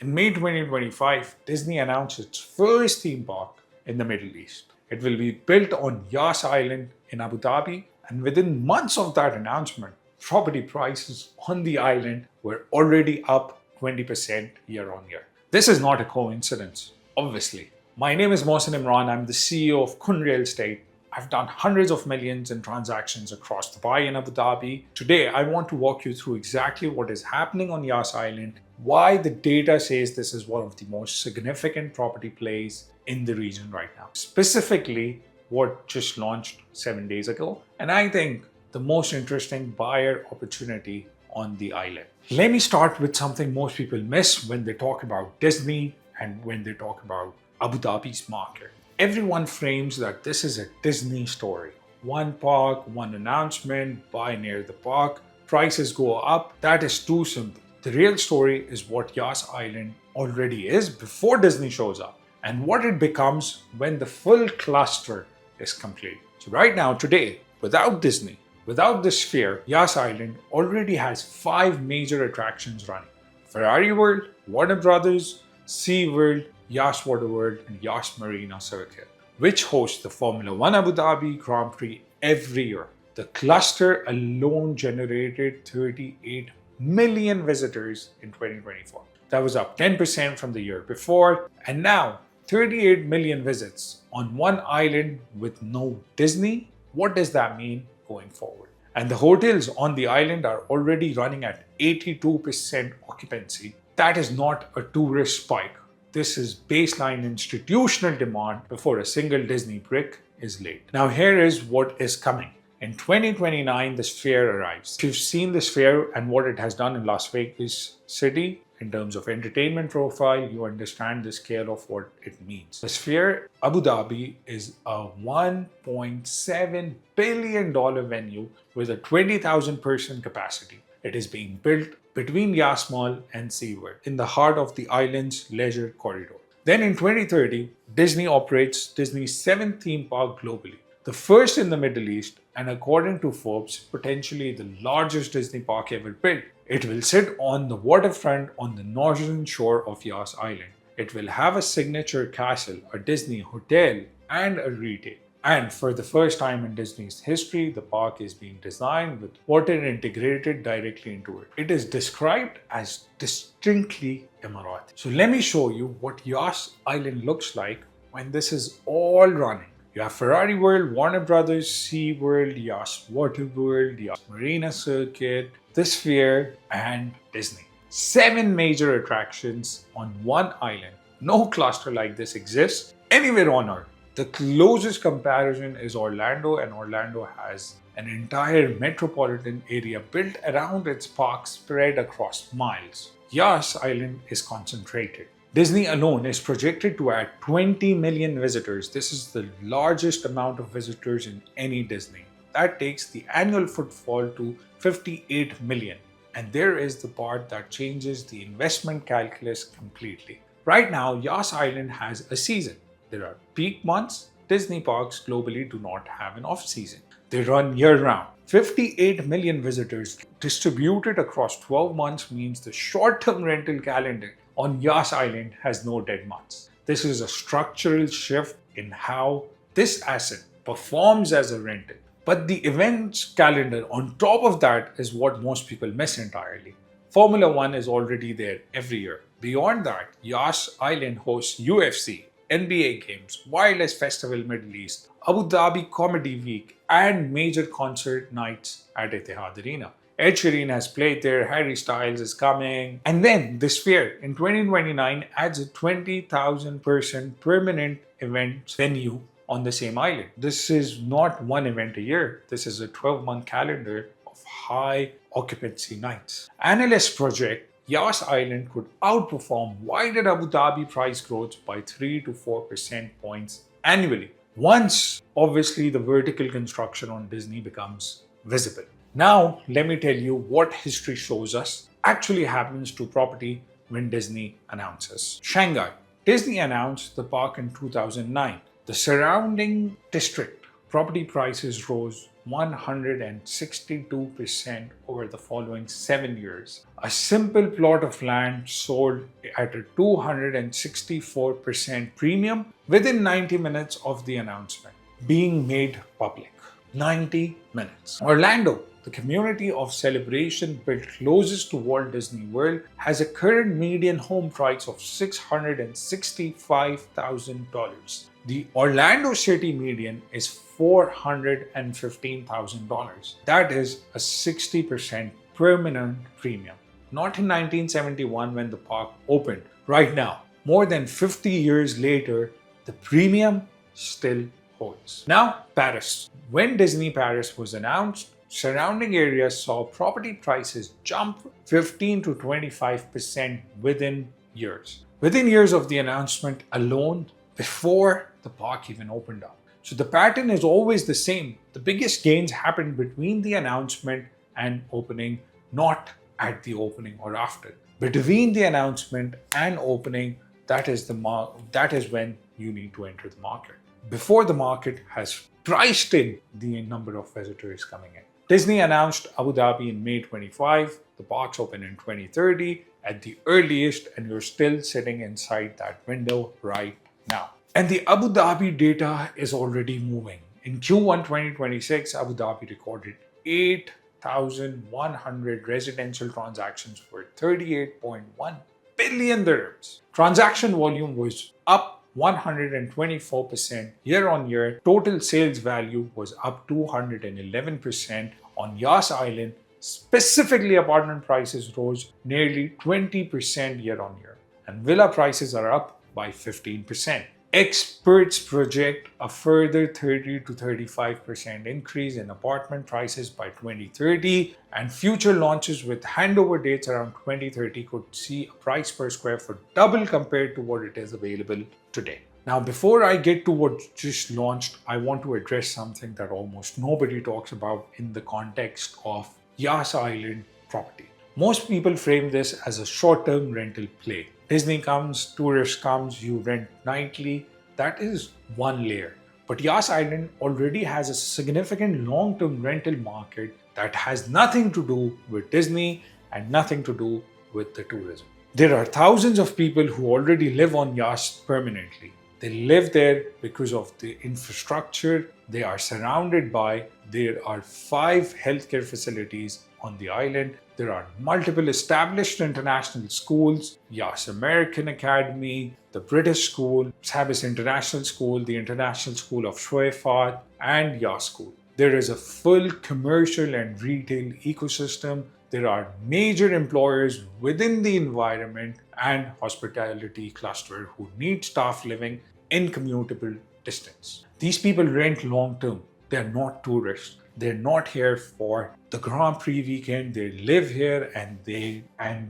In May 2025, Disney announced its first theme park in the Middle East. It will be built on Yas Island in Abu Dhabi, and within months of that announcement, property prices on the island were already up 20% year on year. This is not a coincidence, obviously. My name is Mohsin Imran. I'm the CEO of Kun Real Estate. I've done hundreds of millions in transactions across Dubai and Abu Dhabi. Today, I want to walk you through exactly what is happening on Yas Island, why the data says this is one of the most significant property plays in the region right now. Specifically, what just launched 7 days ago, and I think the most interesting buyer opportunity on the island. Let me start with something most people miss when they talk about Disney and when they talk about Abu Dhabi's market. Everyone frames that this is a Disney story. One park, one announcement, buy near the park, prices go up. That is too simple. The real story is what Yas Island already is before Disney shows up and what it becomes when the full cluster is complete. So right now, today, without Disney, without the Sphere, Yas Island already has 5 major attractions running. Ferrari World, Warner Brothers, SeaWorld, Yas Water World, and Yas Marina Circuit, which hosts the Formula One Abu Dhabi Grand Prix every year. The cluster alone generated 38 million visitors in 2024. That was up 10% from the year before, and now 38 million visits on one island with no Disney. What does that mean going forward? And the hotels on the island are already running at 82% occupancy. That is not a tourist spike. This is baseline institutional demand before a single Disney brick is laid. Now here is what is coming. In 2029, the Sphere arrives. If you've seen the Sphere and what it has done in Las Vegas City in terms of entertainment profile, you understand the scale of what it means. The Sphere Abu Dhabi is a $1.7 billion venue with a 20,000 person capacity. It is being built between Yas Mall and SeaWorld in the heart of the island's leisure corridor. Then in 2030, Disney operates Disney's 7th theme park globally, the first in the Middle East, and according to Forbes, potentially the largest Disney park ever built. It will sit on the waterfront on the northern shore of Yas Island. It will have a signature castle, a Disney hotel, and a retail. And for the first time in Disney's history, the park is being designed with water integrated directly into it. It is described as distinctly Emirati. So let me show you what Yas Island looks like when this is all running. You have Ferrari World, Warner Brothers, SeaWorld, Yas Water World, Yas Marina Circuit, the Sphere, and Disney. 7 major attractions on one island. No cluster like this exists anywhere on Earth. The closest comparison is Orlando, and Orlando has an entire metropolitan area built around its park spread across miles. Yas Island is concentrated. Disney alone is projected to add 20 million visitors. This is the largest amount of visitors in any Disney. That takes the annual footfall to 58 million. And there is the part that changes the investment calculus completely. Right now, Yas Island has a season. There are peak months. Disney parks globally do not have an off-season. They run year-round. 58 million visitors distributed across 12 months means the short-term rental calendar on Yas Island has no dead months. This is a structural shift in how this asset performs as a rental. But the events calendar on top of that is what most people miss entirely. Formula One is already there every year. Beyond that, Yas Island hosts UFC, NBA games, Wireless Festival Middle East, Abu Dhabi Comedy Week, and major concert nights at Etihad Arena. Ed Sheeran has played there, Harry Styles is coming. And then the Sphere in 2029 adds a 20,000 person permanent event venue on the same island. This is not one event a year. This is a 12-month calendar of high occupancy nights. Analysts project Yas Island could outperform wider Abu Dhabi price growth by 3 to 4% points annually, once obviously the vertical construction on Disney becomes visible. Now, let me tell you what history shows us actually happens to property when Disney announces. Shanghai. Disney announced the park in 2009. The surrounding district property prices rose 162% over the following 7 years. A simple plot of land sold at a 264% premium within 90 minutes of the announcement being made public. 90 minutes. Orlando, the community of celebration built closest to Walt Disney World, has a current median home price of $665,000. The Orlando City median is $415,000. That is a 60% permanent premium. Not in 1971 when the park opened. Right now, more than 50 years later, the premium still holds. Now, Paris. When Disney Paris was announced, surrounding areas saw property prices jump 15 to 25% within years. Within years of the announcement alone, before the park even opened up. So the pattern is always the same. The biggest gains happened between the announcement and opening, not at the opening or after. Between the announcement and opening, that is when you need to enter the market. Before the market has priced in the number of visitors coming in. Disney announced Abu Dhabi in May 25. The parks open in 2030 at the earliest, and you're still sitting inside that window right now. And the Abu Dhabi data is already moving. In Q1 2026, Abu Dhabi recorded 8,100 residential transactions worth 38.1 billion dirhams. Transaction volume was up 124% year on year. Total sales value was up 211% on Yas Island. Specifically, apartment prices rose nearly 20% year on year, and villa prices are up by 15%. Experts project a further 30 to 35% increase in apartment prices by 2030, and future launches with handover dates around 2030 could see a price per square foot double compared to what it is available today. Now, before I get to what just launched, I want to address something that almost nobody talks about in the context of Yas Island property. Most people frame this as a short-term rental play. Disney comes, tourists comes, you rent nightly. That is one layer. But Yas Island already has a significant long-term rental market that has nothing to do with Disney and nothing to do with the tourism. There are thousands of people who already live on Yas permanently. They live there because of the infrastructure they are surrounded by. There are 5 healthcare facilities on the island. There are multiple established international schools, Yas American Academy, the British School, Sabis International School, the International School of Shuaifat, and Yas School. There is a full commercial and retail ecosystem. There are major employers within the environment and hospitality cluster who need staff living in commutable distance. These people rent long term. They're not tourists. They're not here for the Grand Prix weekend. They live here, and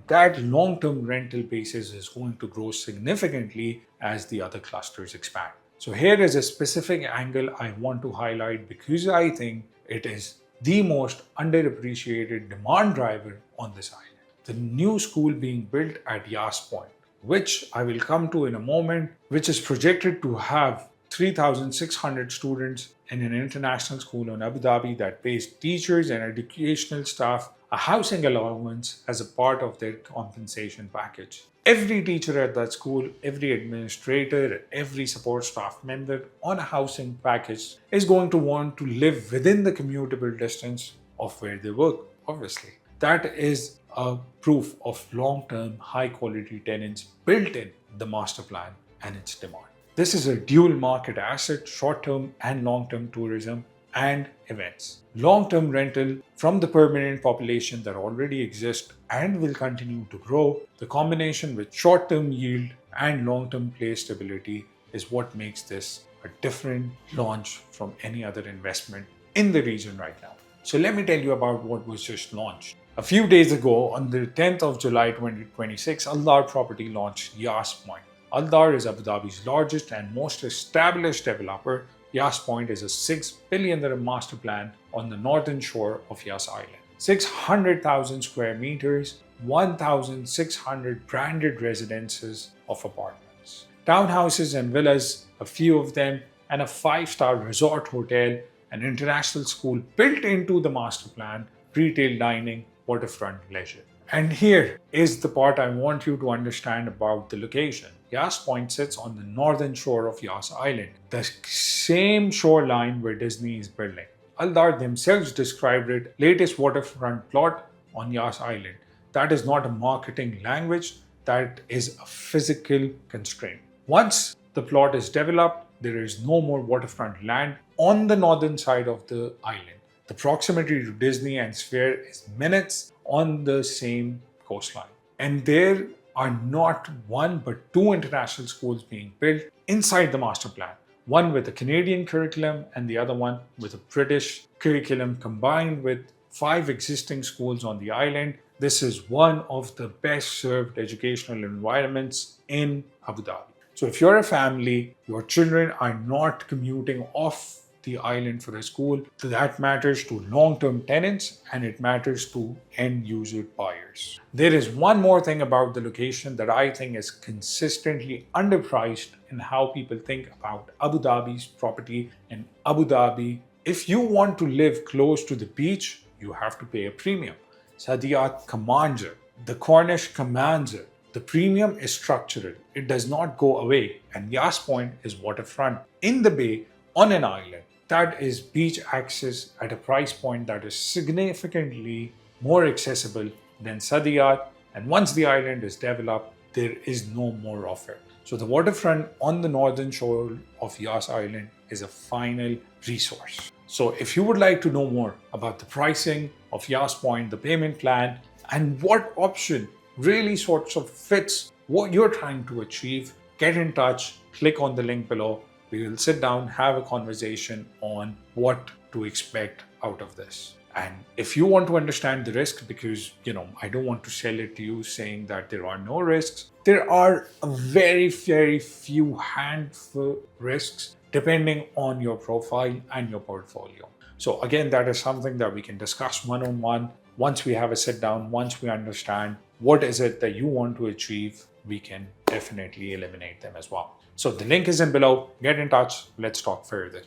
that long-term rental basis is going to grow significantly as the other clusters expand. So here is a specific angle I want to highlight because I think it is the most underappreciated demand driver on this island. The new school being built at Yas Point, which I will come to in a moment, which is projected to have 3,600 students in an international school in Abu Dhabi that pays teachers and educational staff a housing allowance as a part of their compensation package. Every teacher at that school, every administrator, every support staff member on a housing package is going to want to live within the commutable distance of where they work, obviously. That is a proof of long-term, high-quality tenants built in the master plan and its demand. This is a dual market asset, short-term and long-term tourism and events. Long-term rental from the permanent population that already exists and will continue to grow. The combination with short-term yield and long-term play stability is what makes this a different launch from any other investment in the region right now. So let me tell you about what was just launched. A few days ago, on the 10th of July 2026, Aldar Property launched Yas Point. Aldar is Abu Dhabi's largest and most established developer. Yas Point is a $6 billion master plan on the northern shore of Yas Island. 600,000 square meters, 1,600 branded residences of apartments, townhouses and villas, a few of them, and a 5-star resort hotel an international school built into the master plan, retail dining, waterfront leisure. And here is the part I want you to understand about the location. Yas Point sits on the northern shore of Yas Island, the same shoreline where Disney is building. Aldar themselves described it latest waterfront plot on Yas Island. That is not a marketing language, that is a physical constraint. Once the plot is developed, there is no more waterfront land on the northern side of the island. The proximity to Disney and Sphere is minutes on the same coastline. And there are not one but two international schools being built inside the master plan. One with a Canadian curriculum and the other one with a British curriculum combined with 5 existing schools on the island. This is one of the best served educational environments in Abu Dhabi. So if you're a family, your children are not commuting off the island for a school, that matters to long-term tenants and it matters to end-user buyers. There is one more thing about the location that I think is consistently underpriced in how people think about Abu Dhabi's property in Abu Dhabi. If you want to live close to the beach, you have to pay a premium. Saadiyat commands it. The Cornish commands it. The premium is structural. It does not go away. And Yas Point is waterfront in the bay on an island. That is beach access at a price point that is significantly more accessible than Saadiyat. And once the island is developed, there is no more of it. So the waterfront on the northern shore of Yas Island is a final resource. So if you would like to know more about the pricing of Yas Point, the payment plan, and what option really sorts of fits what you're trying to achieve, get in touch, click on the link below. We will sit down, have a conversation on what to expect out of this. And if you want to understand the risk, because I don't want to sell it to you saying that there are no risks, there are a very, very few handful risks depending on your profile and your portfolio. So again, that is something that we can discuss one-on-one. Once we have a sit down, once we understand what is it that you want to achieve, we can definitely eliminate them as well. So the link is in below. Get in touch. Let's talk further.